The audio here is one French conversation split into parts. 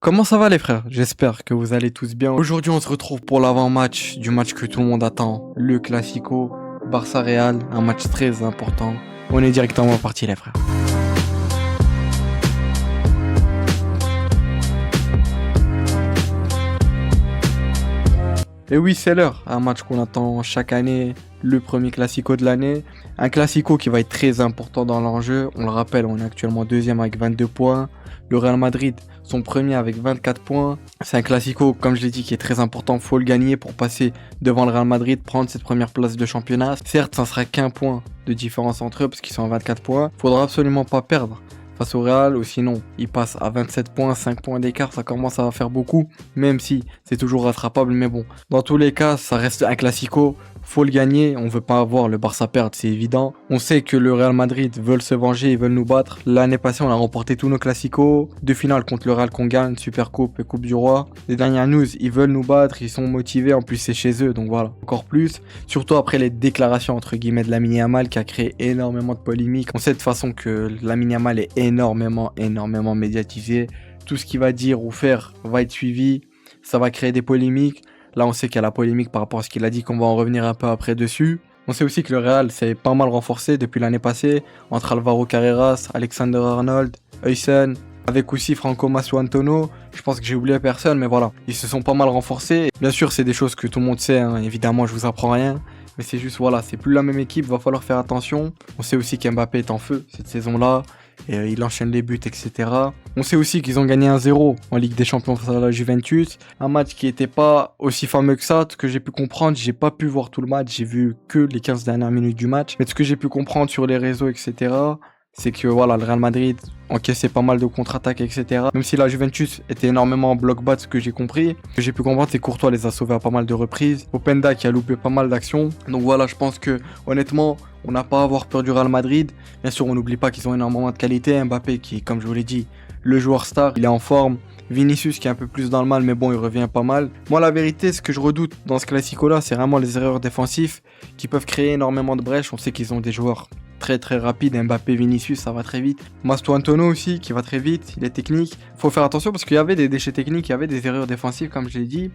Comment ça va les frères? J'espère que vous allez tous bien. Aujourd'hui on se retrouve pour l'avant-match du match que tout le monde attend, le Classico Barça-Real, un match très important. On est directement parti les frères. Et oui, c'est l'heure, un match qu'on attend chaque année, le premier Classico de l'année. Un Classico qui va être très important dans l'enjeu. On le rappelle, on est actuellement deuxième avec 22 points. Le Real Madrid, son premier avec 24 points. C'est un Classico, comme je l'ai dit, qui est très important. Faut le gagner pour passer devant le Real Madrid, prendre cette première place de championnat. Certes, ça sera qu'un point de différence entre eux parce qu'ils sont à 24 points. Faudra absolument pas perdre face au Real, ou sinon il passe à 27 points, 5 points d'écart, ça commence à faire beaucoup, même si c'est toujours rattrapable, mais bon, dans tous les cas, ça reste un Classico, faut le gagner, on veut pas voir le Barça perdre, c'est évident. On sait que le Real Madrid veulent se venger, ils veulent nous battre. L'année passée, on a remporté tous nos Classicos, deux finales contre le Real qu'on gagne, Super Coupe et Coupe du Roi. Les dernières news, ils veulent nous battre, ils sont motivés, en plus c'est chez eux, donc voilà, encore plus. Surtout après les déclarations entre guillemets de Lamine Yamal qui a créé énormément de polémiques. On sait de toute façon que Lamine Yamal est énormément médiatisé. Tout ce qu'il va dire ou faire va être suivi, ça va créer des polémiques. Là, on sait qu'il y a la polémique par rapport à ce qu'il a dit, qu'on va en revenir un peu après dessus. On sait aussi que le Real s'est pas mal renforcé depuis l'année passée, entre Alvaro Carreras, Alexander Arnold, Huysen, avec aussi Franco Massuantono. Je pense que j'ai oublié personne, mais voilà, ils se sont pas mal renforcés. Bien sûr, c'est des choses que tout le monde sait, hein. Évidemment, je vous apprends rien. Mais c'est juste, voilà, c'est plus la même équipe, va falloir faire attention. On sait aussi qu'Mbappé est en feu cette saison-là. Et il enchaîne les buts, etc. On sait aussi qu'ils ont gagné 1-0 en Ligue des Champions face à la Juventus. Un match qui n'était pas aussi fameux que ça. Ce que j'ai pu comprendre, j'ai pas pu voir tout le match. J'ai vu que les 15 dernières minutes du match. Mais ce que j'ai pu comprendre sur les réseaux, etc., c'est que voilà, le Real Madrid encaissait pas mal de contre-attaques, etc. Même si la Juventus était énormément en bloc bas, ce que j'ai compris. Ce que j'ai pu comprendre, c'est que Courtois les a sauvés à pas mal de reprises. Openda qui a loupé pas mal d'actions. Donc voilà, je pense que honnêtement, on n'a pas à avoir peur du Real Madrid. Bien sûr, on n'oublie pas qu'ils ont énormément de qualité. Mbappé qui, comme je vous l'ai dit, le joueur star, il est en forme. Vinicius qui est un peu plus dans le mal, mais bon, il revient pas mal. Moi, la vérité, ce que je redoute dans ce Classico-là, c'est vraiment les erreurs défensives qui peuvent créer énormément de brèches. On sait qu'ils ont des joueurs très rapides. Mbappé, Vinicius, ça va très vite. Mastroantono aussi, qui va très vite. Il est technique. Faut faire attention parce qu'il y avait des déchets techniques, il y avait des erreurs défensives, comme je l'ai dit.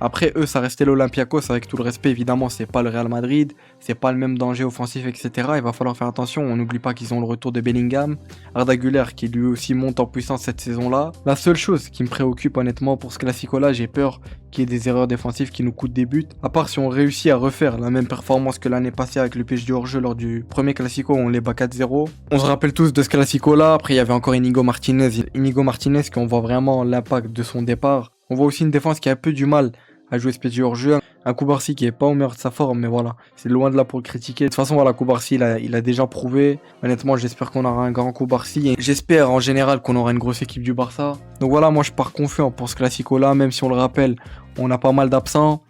Après, eux, ça restait l'Olympiakos, avec tout le respect, évidemment, c'est pas le Real Madrid, c'est pas le même danger offensif, etc. Il va falloir faire attention, on n'oublie pas qu'ils ont le retour de Bellingham, Arda Güler qui lui aussi monte en puissance cette saison-là. La seule chose qui me préoccupe honnêtement pour ce Classico-là, j'ai peur qu'il y ait des erreurs défensives qui nous coûtent des buts. À part si on réussit à refaire la même performance que l'année passée avec le PSG du hors-jeu lors du premier Classico où on les bat 4-0. On se rappelle tous de ce Classico-là, après il y avait encore Inigo Martinez qu'on voit vraiment l'impact de son départ. On voit aussi une défense qui a un peu du mal à jouer ce PSG hors-jeu. Un Koubarsi qui est pas au meilleur de sa forme, mais voilà, c'est loin de là pour le critiquer. De toute façon, voilà, Koubarsi, il a déjà prouvé. Honnêtement, j'espère qu'on aura un grand Koubarsi. Et j'espère en général qu'on aura une grosse équipe du Barça. Donc voilà, moi je pars confiant pour ce Classico-là, même si on le rappelle, on a pas mal d'absents.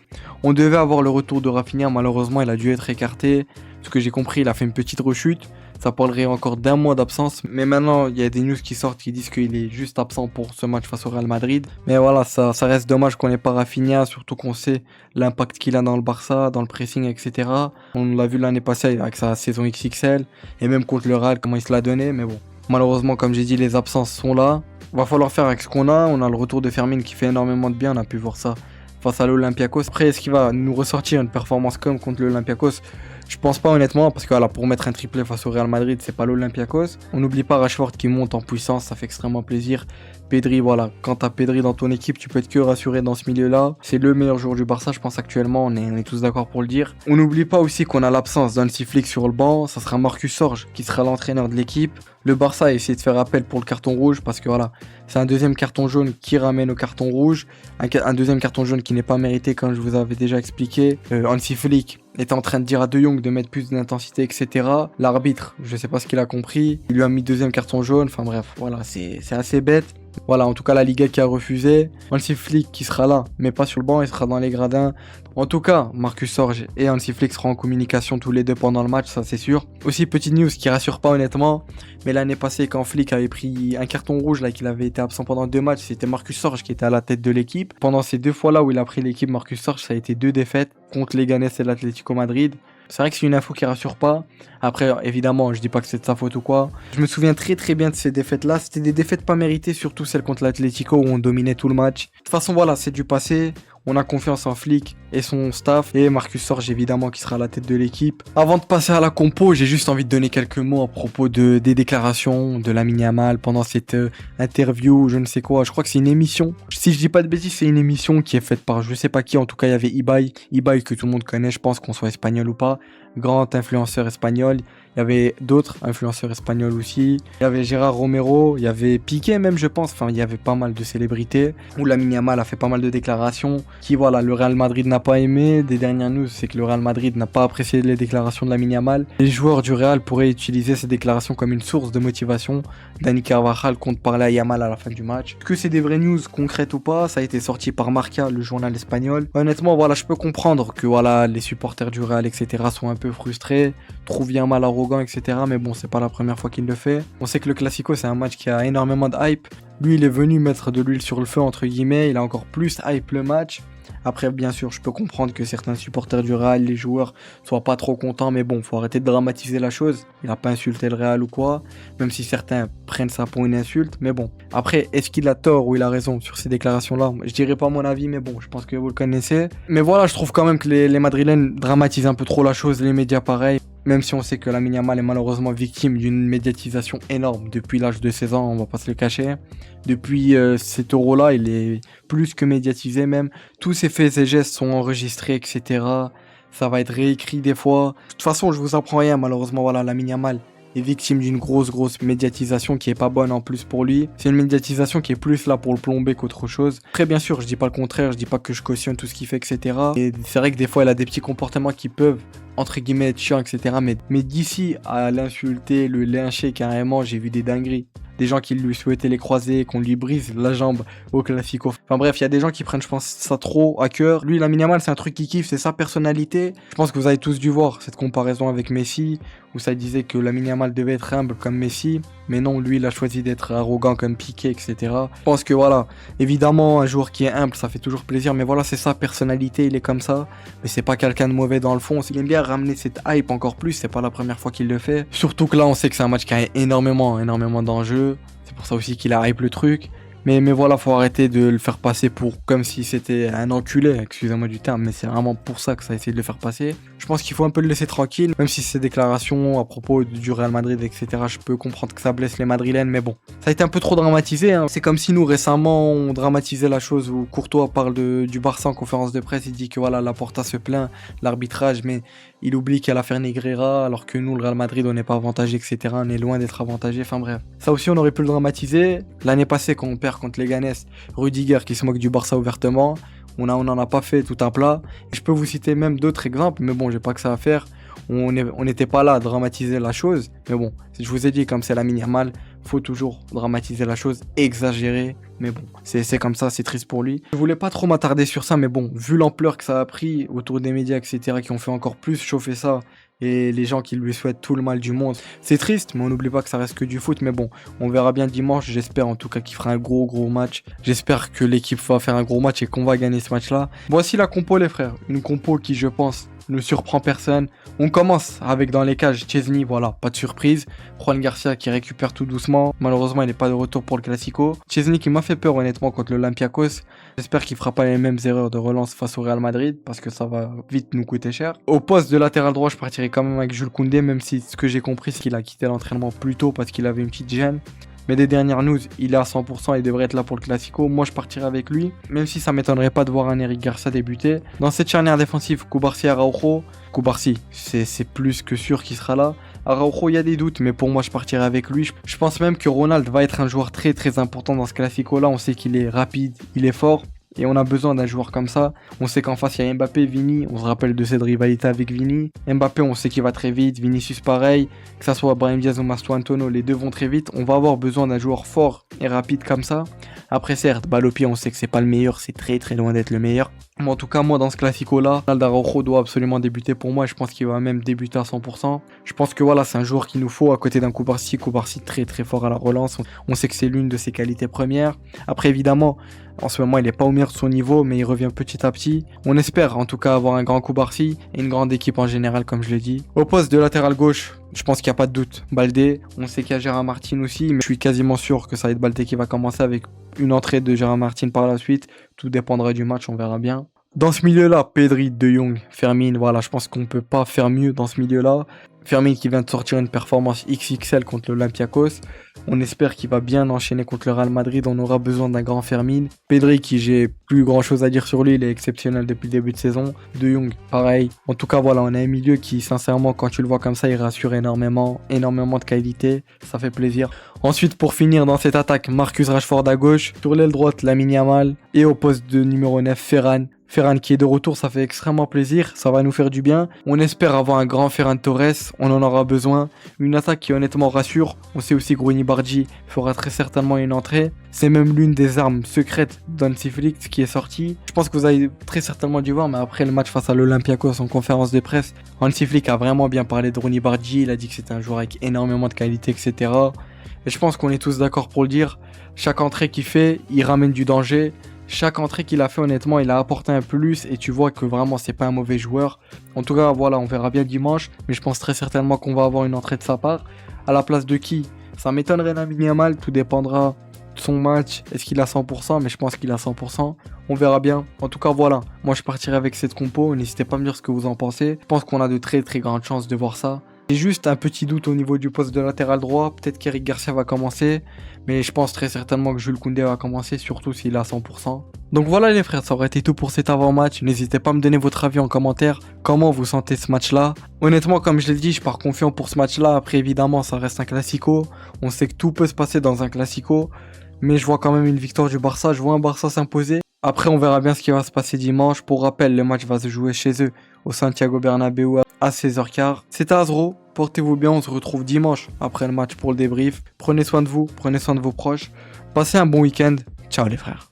On devait avoir le retour de Rafinha, malheureusement, il a dû être écarté. Ce que j'ai compris, il a fait une petite rechute. Ça parlerait encore d'un mois d'absence. Mais maintenant, il y a des news qui sortent qui disent qu'il est juste absent pour ce match face au Real Madrid. Mais voilà, ça reste dommage qu'on n'ait pas Rafinha, surtout qu'on sait l'impact qu'il a dans le Barça, dans le pressing, etc. On l'a vu l'année passée avec sa saison XXL. Et même contre le Real, comment il se l'a donné. Mais bon, malheureusement, comme j'ai dit, les absences sont là. Va falloir faire avec ce qu'on a. On a le retour de Fermin qui fait énormément de bien. On a pu voir ça face à l'Olympiakos. Après, est-ce qu'il va nous ressortir une performance comme contre l'Olympiakos? Je pense pas honnêtement, parce que voilà, pour mettre un triplé face au Real Madrid, c'est pas l'Olympiakos. On n'oublie pas Rashford qui monte en puissance, ça fait extrêmement plaisir. Pedri, voilà, quand t'as Pedri dans ton équipe, tu peux être que rassuré dans ce milieu-là. C'est le meilleur joueur du Barça, je pense actuellement, on est tous d'accord pour le dire. On n'oublie pas aussi qu'on a l'absence d'Hansi Flick sur le banc, ça sera Marcus Sorge qui sera l'entraîneur de l'équipe. Le Barça a essayé de faire appel pour le carton rouge parce que voilà, c'est un deuxième carton jaune qui ramène au carton rouge. Un deuxième carton jaune qui n'est pas mérité, comme je vous avais déjà expliqué. Hansi Flick était en train de dire à De Jong de mettre plus d'intensité, etc. L'arbitre, je sais pas ce qu'il a compris, il lui a mis deuxième carton jaune, enfin bref, voilà, c'est assez bête. Voilà, en tout cas la Liga qui a refusé. Hansi Flick qui sera là, mais pas sur le banc, il sera dans les gradins. En tout cas, Marcus Sorge et Hansi Flick seront en communication tous les deux pendant le match, ça c'est sûr. Aussi, petite news qui rassure pas honnêtement, mais l'année passée quand Flick avait pris un carton rouge, là qu'il avait été absent pendant 2 matchs, c'était Marcus Sorge qui était à la tête de l'équipe. Pendant ces 2 fois là où il a pris l'équipe, Marcus Sorge, ça a été 2 défaites contre les Leganés et l'Atlético Madrid. C'est vrai que c'est une info qui rassure pas. Après, évidemment, je dis pas que c'est de sa faute ou quoi. Je me souviens très très bien de ces défaites-là. C'était des défaites pas méritées, surtout celles contre l'Atlético où on dominait tout le match. De toute façon, voilà, c'est du passé. On a confiance en Flick et son staff. Et Marcus Sorge, évidemment, qui sera à la tête de l'équipe. Avant de passer à la compo, j'ai juste envie de donner quelques mots à propos des déclarations de Lamine Yamal pendant cette interview, je ne sais quoi. Je crois que c'est une émission. Si je dis pas de bêtises, c'est une émission qui est faite par je sais pas qui. En tout cas, il y avait Ibai. Ibai que tout le monde connaît, je pense, qu'on soit espagnol ou pas. Grand influenceur espagnol. Il y avait d'autres influenceurs espagnols aussi. Il y avait Gérard Romero, il y avait Piqué même, je pense. Enfin, il y avait pas mal de célébrités. Où Lamine Yamal a fait pas mal de déclarations qui, voilà, le Real Madrid n'a pas aimé. Des dernières news, c'est que le Real Madrid n'a pas apprécié les déclarations de Lamine Yamal. Les joueurs du Real pourraient utiliser ces déclarations comme une source de motivation. Dani Carvajal compte parler à Yamal à la fin du match. Est-ce que c'est des vraies news concrètes ou pas? Ça a été sorti par Marca, le journal espagnol. Honnêtement, voilà, je peux comprendre que voilà, les supporters du Real, etc. sont un peu frustrés, trouvent Yamal arrogant, etc. Mais bon, c'est pas la première fois qu'il le fait. On sait que le Classico, c'est un match qui a énormément de hype. Lui, il est venu mettre de l'huile sur le feu, entre guillemets. Il a encore plus hype le match. Après, bien sûr, je peux comprendre que certains supporters du Real, les joueurs, soient pas trop contents. Mais bon, faut arrêter de dramatiser la chose. Il a pas insulté le Real ou quoi. Même si certains prennent ça pour une insulte. Mais bon. Après, est-ce qu'il a tort ou il a raison sur ces déclarations-là? Je dirais pas mon avis, mais bon, je pense que vous le connaissez. Mais voilà, je trouve quand même que les Madrilènes dramatisent un peu trop la chose. Les médias, pareil. Même si on sait que Lamine Yamal est malheureusement victime d'une médiatisation énorme depuis l'âge de 16 ans, on va pas se le cacher. Depuis cet euro-là, il est plus que médiatisé même. Tous ses faits et gestes sont enregistrés, etc. Ça va être réécrit des fois. De toute façon, je vous apprends rien, malheureusement, voilà, Lamine Yamal est victime d'une grosse médiatisation qui est pas bonne en plus pour lui. C'est une médiatisation qui est plus là pour le plomber qu'autre chose. Très bien sûr, je dis pas le contraire, je dis pas que je cautionne tout ce qu'il fait, etc. Et c'est vrai que des fois, il a des petits comportements qui peuvent, entre guillemets, être chiants, etc. Mais d'ici à l'insulter, le lyncher carrément, j'ai vu des dingueries. Des gens qui lui souhaitaient les croiser, qu'on lui brise la jambe au Classico. Enfin bref, il y a des gens qui prennent, je pense, ça trop à cœur. Lui, Lamine Yamal, c'est un truc qu'il kiffe, c'est sa personnalité. Je pense que vous avez tous dû voir cette comparaison avec Messi, où ça disait que Lamine Yamal devait être humble comme Messi. Mais non, lui, il a choisi d'être arrogant comme Piqué, etc. Je pense que voilà, évidemment, un joueur qui est humble, ça fait toujours plaisir. Mais voilà, c'est sa personnalité, il est comme ça. Mais c'est pas quelqu'un de mauvais dans le fond. Il aime bien ramener cette hype encore plus, c'est pas la première fois qu'il le fait. Surtout que là, on sait que c'est un match qui a énormément d'enjeux. C'est pour ça aussi qu'il a hype le truc. Mais voilà, faut arrêter de le faire passer pour comme si c'était un enculé, excusez-moi du terme, mais c'est vraiment pour ça que ça a essayé de le faire passer. Je pense qu'il faut un peu le laisser tranquille, même si ces déclarations à propos du Real Madrid, etc., je peux comprendre que ça blesse les Madrilènes, mais bon. Ça a été un peu trop dramatisé, hein. C'est comme si nous, récemment, on dramatisait la chose où Courtois parle du Barça en conférence de presse, il dit que voilà, Laporta se plaint, l'arbitrage, mais il oublie qu'il y a l'affaire Negreira, alors que nous, le Real Madrid, on n'est pas avantagé, etc., on est loin d'être avantagé, enfin bref. Ça aussi, on aurait pu le dramatiser. L'année passée, quand on perd contre Leganés, Rudiger qui se moque du Barça ouvertement, on n'en a pas fait tout un plat. Je peux vous citer même d'autres exemples, mais bon, j'ai pas que ça à faire. On n'était pas là à dramatiser la chose, mais bon, je vous ai dit, comme c'est Lamine Yamal, faut toujours dramatiser la chose, exagérer, mais bon, c'est comme ça, c'est triste pour lui. Je voulais pas trop m'attarder sur ça, mais bon, vu l'ampleur que ça a pris autour des médias, etc., qui ont fait encore plus chauffer ça, et les gens qui lui souhaitent tout le mal du monde, c'est triste, mais on n'oublie pas que ça reste que du foot, mais bon, on verra bien dimanche, j'espère en tout cas qu'il fera un gros match, j'espère que l'équipe va faire un gros match et qu'on va gagner ce match-là. Voici la compo les frères, une compo qui je pense ne surprend personne. On commence avec dans les cages Chesney, voilà, pas de surprise. Juan Garcia qui récupère tout doucement. Malheureusement, il n'est pas de retour pour le Classico. Chesney qui m'a fait peur honnêtement contre l'Olympiakos. J'espère qu'il fera pas les mêmes erreurs de relance face au Real Madrid parce que ça va vite nous coûter cher. Au poste de latéral droit, je partirai quand même avec Jules Koundé, même si ce que j'ai compris, c'est qu'il a quitté l'entraînement plus tôt parce qu'il avait une petite gêne. Mais des dernières news, il est à 100% et devrait être là pour le Classico. Moi, je partirai avec lui, même si ça m'étonnerait pas de voir un Eric Garcia débuter. Dans cette charnière défensive, Cubarsí et Araujo. Cubarsí, c'est plus que sûr qu'il sera là. Araujo, il y a des doutes, mais pour moi, je partirai avec lui. Je pense même que Ronald va être un joueur très important dans ce Classico-là. On sait qu'il est rapide, il est fort. Et on a besoin d'un joueur comme ça. On sait qu'en face, il y a Mbappé, Vini. On se rappelle de cette rivalité avec Vini. Mbappé, on sait qu'il va très vite. Vinicius, pareil. Que ça soit Brahim Diaz ou Mastuantono, les deux vont très vite. On va avoir besoin d'un joueur fort et rapide comme ça. Après, certes, balle au pied, on sait que c'est pas le meilleur. C'est très loin d'être le meilleur. Mais en tout cas, moi, dans ce Classico-là, Ronald Araujo doit absolument débuter pour moi. Je pense qu'il va même débuter à 100%. Je pense que voilà, c'est un joueur qu'il nous faut à côté d'un Cubarsí. Cubarsí très fort à la relance. On sait que c'est l'une de ses qualités premières. Après, évidemment, En ce moment, il n'est pas au meilleur de son niveau, mais il revient petit à petit. On espère en tout cas avoir un grand Koubarsi et une grande équipe en général, comme je l'ai dit. Au poste de latéral gauche, je pense qu'il n'y a pas de doute. Baldé, on sait qu'il y a Gérard Martin aussi, mais je suis quasiment sûr que ça va être Baldé qui va commencer avec une entrée de Gérard Martin par la suite. Tout dépendra du match, on verra bien. Dans ce milieu-là, Pedri, De Jong, Fermin, voilà, je pense qu'on ne peut pas faire mieux dans ce milieu-là. Fermin qui vient de sortir une performance XXL contre l'Olympiakos. On espère qu'il va bien enchaîner contre le Real Madrid. On aura besoin d'un grand Fermin. Pedri, qui j'ai plus grand chose à dire sur lui, il est exceptionnel depuis le début de saison. De Jong, pareil. En tout cas, voilà, on a un milieu qui, sincèrement, quand tu le vois comme ça, il rassure énormément de qualité. Ça fait plaisir. Ensuite, pour finir dans cette attaque, Marcus Rashford à gauche. Sur l'aile droite, Lamine Yamal. Et au poste de numéro 9, Ferran. Ferran qui est de retour, ça fait extrêmement plaisir, ça va nous faire du bien. On espère avoir un grand Ferran Torres, on en aura besoin. Une attaque qui honnêtement rassure. On sait aussi que Rooney Bardi fera très certainement une entrée. C'est même l'une des armes secrètes d'Hansi Flick qui est sortie. Je pense que vous avez très certainement dû voir, mais après le match face à l'Olympiakos en conférence de presse, Hansi Flick a vraiment bien parlé de Rooney Bardi. Il a dit que c'était un joueur avec énormément de qualité, etc. Et je pense qu'on est tous d'accord pour le dire. Chaque entrée qu'il fait, il ramène du danger. Chaque entrée qu'il a fait, honnêtement, il a apporté un plus et tu vois que vraiment c'est pas un mauvais joueur. En tout cas, voilà, on verra bien dimanche, mais je pense très certainement qu'on va avoir une entrée de sa part. À la place de qui? Ça m'étonnerait Lamine Yamal, tout dépendra de son match. Est-ce qu'il a 100%? Mais je pense qu'il a 100%. On verra bien. En tout cas, voilà, moi je partirai avec cette compo. N'hésitez pas à me dire ce que vous en pensez. Je pense qu'on a de très très grandes chances de voir ça. J'ai juste un petit doute au niveau du poste de latéral droit. Peut-être qu'Eric Garcia va commencer. Mais je pense très certainement que Jules Koundé va commencer, surtout s'il est à 100%. Donc voilà les frères, ça aurait été tout pour cet avant-match. N'hésitez pas à me donner votre avis en commentaire. Comment vous sentez ce match-là? Honnêtement, comme je l'ai dit, je pars confiant pour ce match-là. Après, évidemment, ça reste un classico. On sait que tout peut se passer dans un classico. Mais je vois quand même une victoire du Barça. Je vois un Barça s'imposer. Après, on verra bien ce qui va se passer dimanche. Pour rappel, le match va se jouer chez eux, au Santiago Bernabéu, à 16h15. C'était Azro. Portez-vous bien, on se retrouve dimanche après le match pour le débrief. Prenez soin de vous, prenez soin de vos proches. Passez un bon week-end. Ciao les frères.